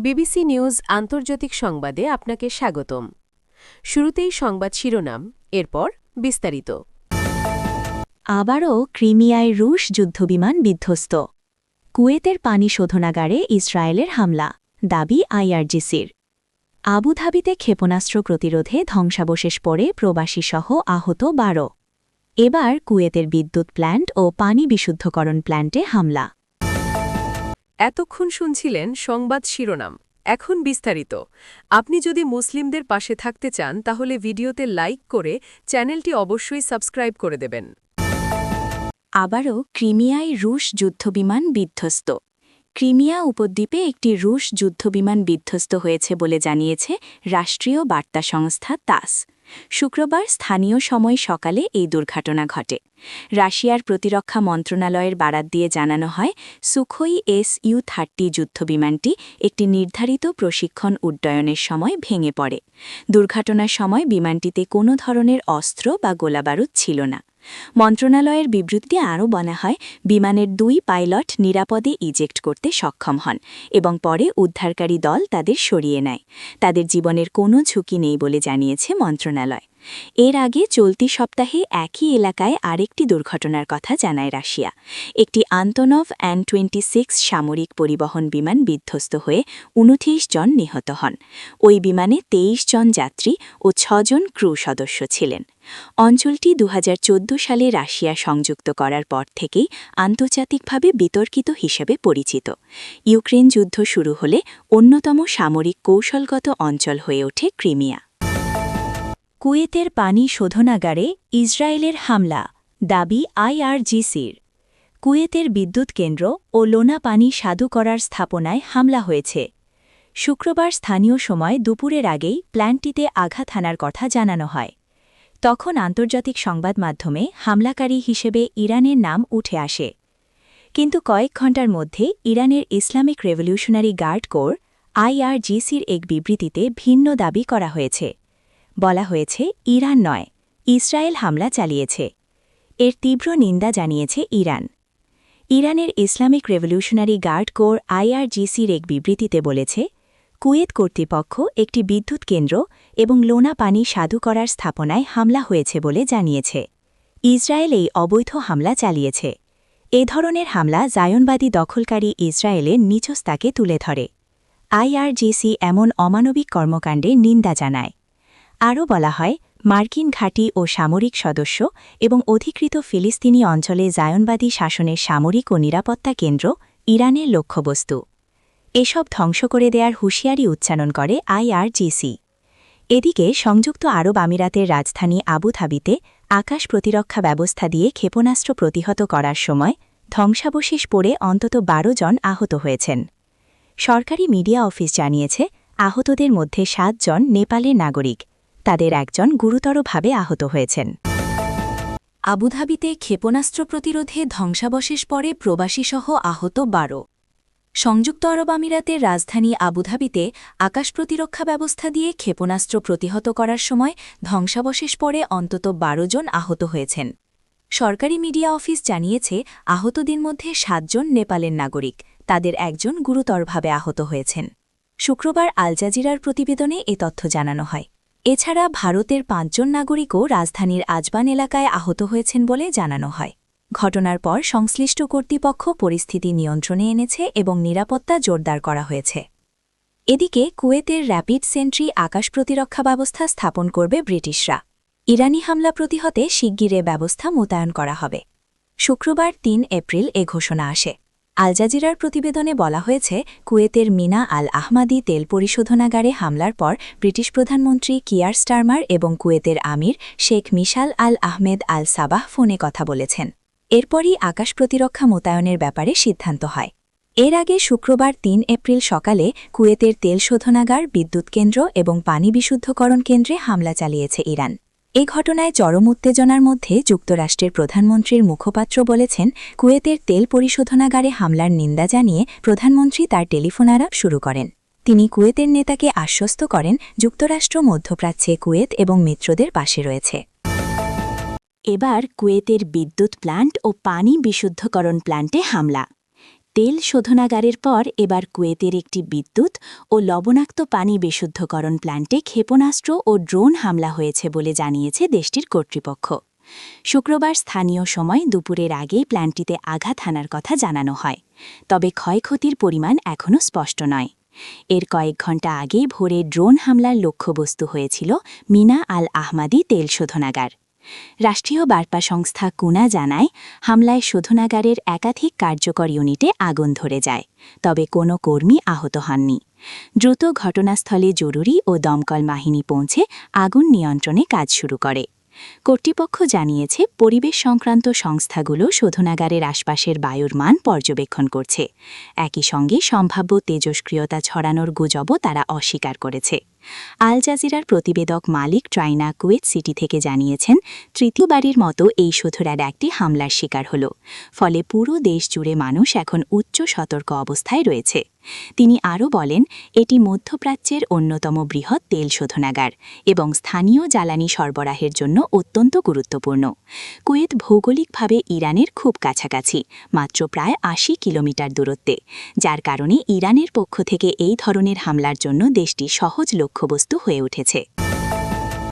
BBC news আন্তর্জাতিক সংবাদে আপনাকে স্বাগতম। শুরুতেই সংবাদ শিরোনাম, এরপর বিস্তারিত। আবারও ক্রিমিয়ায় রুশ যুদ্ধবিমান বিধ্বস্ত। কুয়েতের পানি শোধনাগারে ইসরায়েলের হামলা, দাবি আইআরজিসির। আবুধাবিতে ক্ষেপণাস্ত্র প্রতিরোধে ধ্বংসাবশেষ পড়ে প্রবাসীসহ আহত ১২। এবার কুয়েতের বিদ্যুৎ প্ল্যান্ট ও পানি বিশুদ্ধকরণ প্ল্যান্টে হামলা। এতক্ষণ শুনছিলেন সংবাদ শিরোনাম, এখন বিস্তারিত। আপনি যদি মুসলিমদের পাশে থাকতে চান তাহলে ভিডিওতে লাইক করে চ্যানেলটি অবশ্যই সাবস্ক্রাইব করে দেবেন। আবারও ক্রিমিয়ায় রুশ যুদ্ধবিমান বিধ্বস্ত। ক্রিমিয়া উপদ্বীপে একটি রুশ যুদ্ধবিমান বিধ্বস্ত হয়েছে বলে জানিয়েছে রাষ্ট্রীয় বার্তা সংস্থা তাস। শুক্রবার স্থানীয় সময় সকালে এই দুর্ঘটনা ঘটে। রাশিয়ার প্রতিরক্ষা মন্ত্রণালয়ের বরাত দিয়ে জানানো হয়, সুখোই Su-30 যুদ্ধবিমানটি একটি নির্ধারিত প্রশিক্ষণ উড্ডয়নের সময় ভেঙে পড়ে। দুর্ঘটনার সময় বিমানটিতে কোনো ধরনের অস্ত্র বা গোলাবারুদ ছিল না। মন্ত্রণালয়ের বিবৃতিতে আরও বলা হয়, বিমানের ২ পাইলট নিরাপদে ইজেক্ট করতে সক্ষম হন এবং পরে উদ্ধারকারী দল তাদের সরিয়ে নেয়। তাদের জীবনের কোনো ঝুঁকি নেই বলে জানিয়েছে মন্ত্রণালয়। এর আগে চলতি সপ্তাহে একই এলাকায় আরেকটি দুর্ঘটনার কথা জানায় রাশিয়া। একটি আন্তনভ An-26 সামরিক পরিবহন বিমান বিধ্বস্ত হয়ে ২৯ জন নিহত হন। ওই বিমানে ২৩ জন যাত্রী ও ৬ জন ক্রু সদস্য ছিলেন। অঞ্চলটি ২০১৪ সালে রাশিয়া সংযুক্ত করার পর থেকেই আন্তর্জাতিকভাবে বিতর্কিত হিসেবে পরিচিত। ইউক্রেন যুদ্ধ শুরু হলে অন্যতম সামরিক কৌশলগত অঞ্চল হয়ে ওঠে ক্রিমিয়া। কুয়েতের পানি শোধনাগারে ইসরায়েলের হামলা, দাবি আইআরজিসির। কুয়েতের বিদ্যুৎ কেন্দ্র ও লোনা পানি স্বাদু করার স্থাপনায় হামলা হয়েছে। শুক্রবার স্থানীয় সময় দুপুরের আগেই প্ল্যান্টটিতে আঘাত হানার কথা জানানো হয়। তখন আন্তর্জাতিক সংবাদ মাধ্যমে হামলাকারী হিসেবে ইরানের নাম উঠে আসে। কিন্তু কয়েক ঘণ্টার মধ্যে ইরানের ইসলামিক রেভলিউশনারি গার্ড কোর আইআরজিসির এক বিবৃতিতে ভিন্ন দাবি করা হয়েছে। বলা হয়েছে, ইরান নয়, ইসরায়েল হামলা চালিয়েছে। এর তীব্র নিন্দা জানিয়েছে ইরান। ইরানের ইসলামিক রেভলিউশনারি গার্ড কোর আইআরজিসির এক বিবৃতিতে বলেছে, কুয়েত কর্তৃপক্ষ একটি বিদ্যুৎ কেন্দ্র এবং লোনা পানি স্বাদু করার স্থাপনায় হামলা হয়েছে বলে জানিয়েছে। ইসরায়েল এই অবৈধ হামলা চালিয়েছে। এ ধরনের হামলা জায়নবাদী দখলকারী ইসরায়েলের নিচস্তাকে তুলে ধরে। আইআরজিসি এমন অমানবিক কর্মকাণ্ডে নিন্দা জানায়। আরও বলা হয়, মার্কিন ঘাঁটি ও সামরিক সদস্য এবং অধিকৃত ফিলিস্তিনি অঞ্চলে জায়নবাদী শাসনের সামরিক ও নিরাপত্তা কেন্দ্র ইরানের লক্ষ্যবস্তু। এসব ধ্বংস করে দেয়ার হুঁশিয়ারি উচ্চারণ করে আইআরজিসি। এদিকে সংযুক্ত আরব আমিরাতের রাজধানী আবুধাবিতে আকাশ প্রতিরক্ষা ব্যবস্থা দিয়ে ক্ষেপণাস্ত্র প্রতিহত করার সময় ধ্বংসাবশেষ পড়ে অন্তত ১২ জন আহত হয়েছেন। সরকারি মিডিয়া অফিস জানিয়েছে, আহতদের মধ্যে ৭ জন নেপালের নাগরিক। তাদের একজন গুরুতরভাবে আহত হয়েছেন। আবুধাবিতে ক্ষেপণাস্ত্র প্রতিরোধে ধ্বংসাবশেষ পড়ে প্রবাসীসহ আহত ১২। সংযুক্ত আরব আমিরাতের রাজধানী আবুধাবিতে আকাশ প্রতিরক্ষা ব্যবস্থা দিয়ে ক্ষেপণাস্ত্র প্রতিহত করার সময় ধ্বংসাবশেষ পড়ে অন্তত ১২ জন আহত হয়েছেন। সরকারি মিডিয়া অফিস জানিয়েছে, আহতদের মধ্যে ৭ জন নেপালের নাগরিক। তাদের একজন গুরুতরভাবে আহত হয়েছেন। শুক্রবার আল জাজিরার প্রতিবেদনে এ তথ্য জানানো হয়। এছাড়া ভারতের ৫ জন নাগরিকও রাজধানীর আজবান এলাকায় আহত হয়েছেন বলে জানানো হয়। ঘটনার পর সংশ্লিষ্ট কর্তৃপক্ষ পরিস্থিতি নিয়ন্ত্রণে এনেছে এবং নিরাপত্তা জোরদার করা হয়েছে। এদিকে কুয়েতের র্যাপিড সেন্ট্রি আকাশ প্রতিরক্ষা ব্যবস্থা স্থাপন করবে ব্রিটিশরা। ইরানি হামলা প্রতিহতে শিগগির ব্যবস্থা মোতায়েন করা হবে। শুক্রবার ৩ এপ্রিল এ ঘোষণা আসে। আল জাজিরার প্রতিবেদনে বলা হয়েছে, কুয়েতের মিনা আল আহমাদি তেল পরিশোধনাগারে হামলার পর ব্রিটিশ প্রধানমন্ত্রী কিয়ার স্টারমার এবং কুয়েতের আমির শেখ মিশাল আল আহমেদ আল সাবাহ ফোনে কথা বলেছেন। এরপরই আকাশ প্রতিরক্ষা মোতায়েনের ব্যাপারে সিদ্ধান্ত হয়। এর আগে শুক্রবার ৩ এপ্রিল সকালে কুয়েতের তেল শোধনাগার, বিদ্যুৎ কেন্দ্র এবং পানি বিশুদ্ধকরণ কেন্দ্রে হামলা চালিয়েছে ইরান। এ ঘটনায় চরম উত্তেজনার মধ্যে যুক্তরাষ্ট্রের প্রধানমন্ত্রীর মুখপাত্র বলেছেন, কুয়েতের তেল পরিশোধনাগারে হামলার নিন্দা জানিয়ে প্রধানমন্ত্রী তার টেলিফোন আলাপ শুরু করেন। তিনি কুয়েতের নেতাকে আশ্বস্ত করেন, যুক্তরাষ্ট্র মধ্যপ্রাচ্যে কুয়েত এবং মিত্রদের পাশে রয়েছে। এবার কুয়েতের বিদ্যুৎ প্ল্যান্ট ও পানি বিশুদ্ধকরণ প্ল্যান্টে হামলা। তেল শোধনাগারের পর এবার কুয়েতের একটি বিদ্যুৎ ও লবণাক্ত পানি বিশুদ্ধকরণ প্ল্যান্টে ক্ষেপণাস্ত্র ও ড্রোন হামলা হয়েছে বলে জানিয়েছে দেশটির কর্তৃপক্ষ। শুক্রবার স্থানীয় সময় দুপুরের আগেই প্ল্যান্টটিতে আঘাত হানার কথা জানানো হয়, তবে ক্ষয়ক্ষতির পরিমাণ এখনও স্পষ্ট নয়। এর কয়েক ঘণ্টা আগে ভোরে ড্রোন হামলার লক্ষ্যবস্তু হয়েছিল মিনা আল আহমাদি তেল শোধনাগার। রাষ্ট্রীয় বার্তা সংস্থা কুনা জানায়, হামলায় শোধনাগারের একাধিক কার্যকর ইউনিটে আগুন ধরে যায়, তবে কোনো কর্মী আহত হননি। দ্রুত ঘটনাস্থলে জরুরি ও দমকল বাহিনী পৌঁছে আগুন নিয়ন্ত্রণে কাজ শুরু করে। কর্তৃপক্ষ জানিয়েছে, পরিবেশ সংক্রান্ত সংস্থাগুলো শোধনাগারের আশপাশের বায়ুর মান পর্যবেক্ষণ করছে। একই সঙ্গে সম্ভাব্য তেজস্ক্রিয়তা ছড়ানোর গুজবও তারা অস্বীকার করেছে। আল জাজিরার প্রতিবেদক মালিক ট্রাইনা কুয়েত সিটি থেকে জানিয়েছেন, তৃতীয়বারের মতো এই শোধনাগারে একটি হামলার শিকার হল, ফলে পুরো দেশ জুড়ে মানুষ এখন উচ্চ সতর্ক অবস্থায় রয়েছে। তিনি আরও বলেন, এটি মধ্যপ্রাচ্যের অন্যতম বৃহৎ তেল শোধনাগার এবং স্থানীয় জ্বালানি সরবরাহের জন্য অত্যন্ত গুরুত্বপূর্ণ। কুয়েত ভৌগোলিকভাবে ইরানের খুব কাছাকাছি, মাত্র প্রায় ৮০ কিলোমিটার দূরত্বে, যার কারণে ইরানের পক্ষ থেকে এই ধরনের হামলার জন্য দেশটি সহজ লক্ষ্যবস্তু হয়ে উঠেছে।